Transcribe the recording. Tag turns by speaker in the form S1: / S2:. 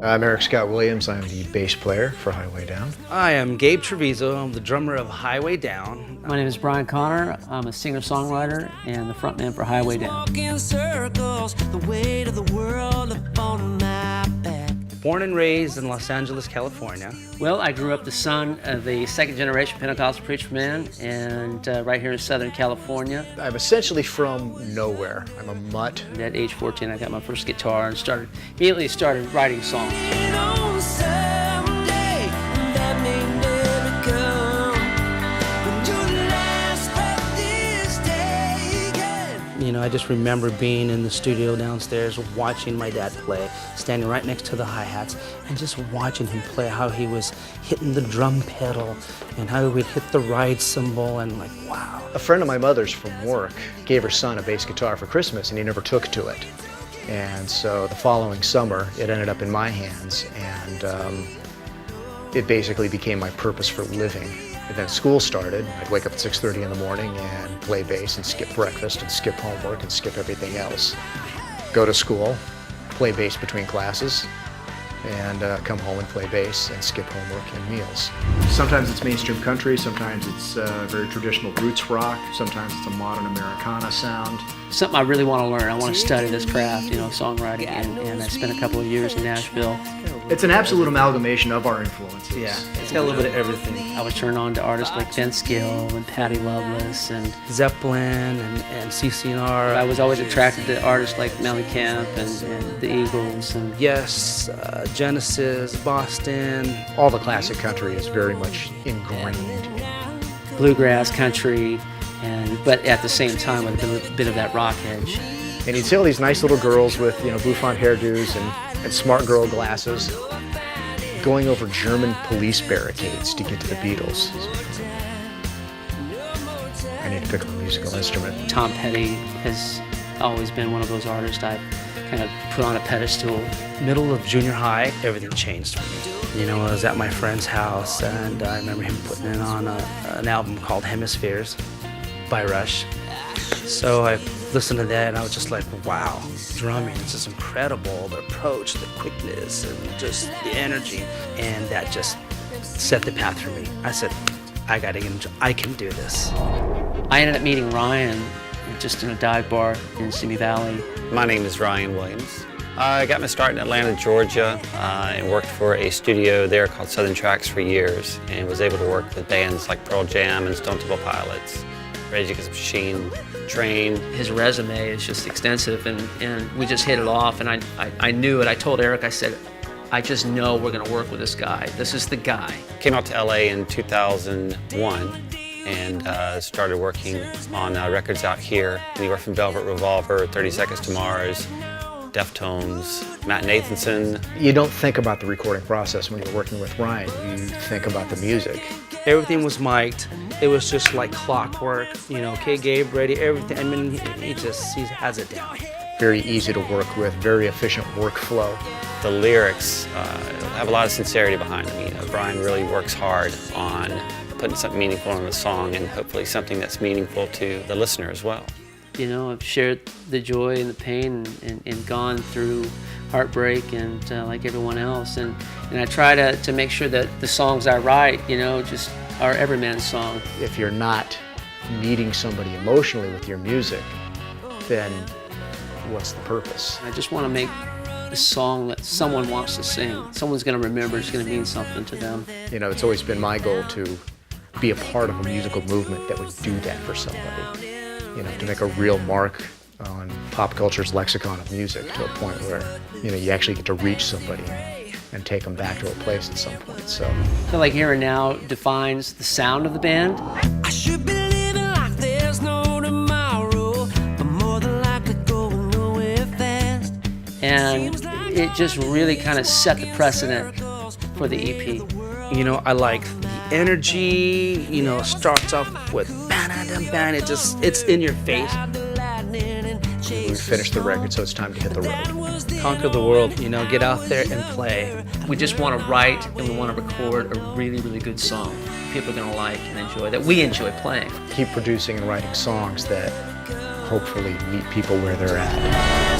S1: I'm Eric Scott Williams. I'm the bass player for Highway Down.
S2: I am Gabe Treviso. I'm the drummer of Highway Down.
S3: My name is Brian Connor. I'm a singer-songwriter and the frontman for Highway Down.
S2: Born and raised in Los Angeles, California.
S3: Well, I grew up the son of a second-generation Pentecostal preacher man, and right here in Southern California.
S1: I'm essentially from nowhere. I'm a mutt.
S3: At age 14, I got my first guitar and immediately started writing songs.
S2: You know, I just remember being in the studio downstairs, watching my dad play, standing right next to the hi-hats, and just watching him play, how he was hitting the drum pedal, and how he would hit the ride cymbal, and like, wow.
S1: A friend of my mother's from work gave her son a bass guitar for Christmas, and he never took to it. And so the following summer, it ended up in my hands, and it basically became my purpose for living. And then school started. I'd wake up at 6:30 in the morning and play bass and skip breakfast and skip homework and skip everything else. Go to school, play bass between classes, and come home and play bass and skip homework and meals. Sometimes it's mainstream country, sometimes it's very traditional roots rock, sometimes it's a modern Americana sound.
S3: Something I really want to learn. I want to study this craft, you know, songwriting, and I spent a couple of years in Nashville.
S1: It's an absolute amalgamation of our influences.
S2: Yeah, it's got a little bit of everything.
S3: I was turned on to artists like Vince Gill and Patti Loveless and
S2: Zeppelin and CCR.
S3: I was always attracted to artists like Mellencamp and the Eagles. And
S2: Yes, Genesis, Boston.
S1: All the classic country is very much ingrained in
S3: bluegrass, country, but at the same time with a bit of that rock edge.
S1: And you'd see all these nice little girls with, you know, bouffant hairdos and smart girl glasses going over German police barricades to get to the Beatles. I need to pick up a musical instrument.
S3: Tom Petty has always been one of those artists I've kind of put on a pedestal.
S2: Middle of junior high, everything changed for me. You know, I was at my friend's house, and I remember him putting it on an album called Hemispheres by Rush. So I listened to that, and I was just like, wow, drumming is just incredible. The approach, the quickness, and just the energy. And that just set the path for me. I said, I can do this.
S3: I ended up meeting Ryan just in a dive bar in Simi Valley.
S4: My name is Ryan Williams. I got my start in Atlanta, Georgia, and worked for a studio there called Southern Tracks for years, and was able to work with bands like Pearl Jam and Stone Temple Pilots, Rage Against the Machine, Train.
S3: His resume is just extensive, and we just hit it off, and I knew it. I told Eric, I said, I just know we're going to work with this guy. This is the guy.
S4: Came out to LA in 2001 and started working on records out here, anywhere from Velvet Revolver, 30 Seconds to Mars, Deftones, Matt Nathanson.
S1: You don't think about the recording process when you're working with Ryan. You think about the music.
S2: Everything was mic'd. It was just like clockwork. You know, okay, Gabe, ready, everything. I mean, he has it down.
S1: Very easy to work with, very efficient workflow.
S4: The lyrics have a lot of sincerity behind them. You know, Brian really works hard on putting something meaningful in the song, and hopefully something that's meaningful to the listener as well.
S3: You know, I've shared the joy and the pain and gone through heartbreak and like everyone else. And I try to make sure that the songs I write, you know, just are every man's song.
S1: If you're not meeting somebody emotionally with your music, then what's the purpose?
S3: I just want to make a song that someone wants to sing. Someone's going to remember, it's going to mean something to them.
S1: You know, it's always been my goal to be a part of a musical movement that would do that for somebody. You know, to make a real mark on pop culture's lexicon of music to a point where, you know, you actually get to reach somebody and take them back to a place at some point. So
S3: I feel like Here and Now defines the sound of the band.
S5: I should be living like there's no tomorrow, but more than likely going nowhere fast.
S3: And it just really kind of set the precedent for the EP.
S2: You know, I like the energy, you know, starts off with bam, it's in your face.
S1: we finished the record, so it's time to hit the road.
S2: Conquer the world, you know, get out there and play.
S3: We just want to write and we want to record a really, really good song people are going to like and enjoy, that we enjoy playing.
S1: Keep producing and writing songs that hopefully meet people where they're at.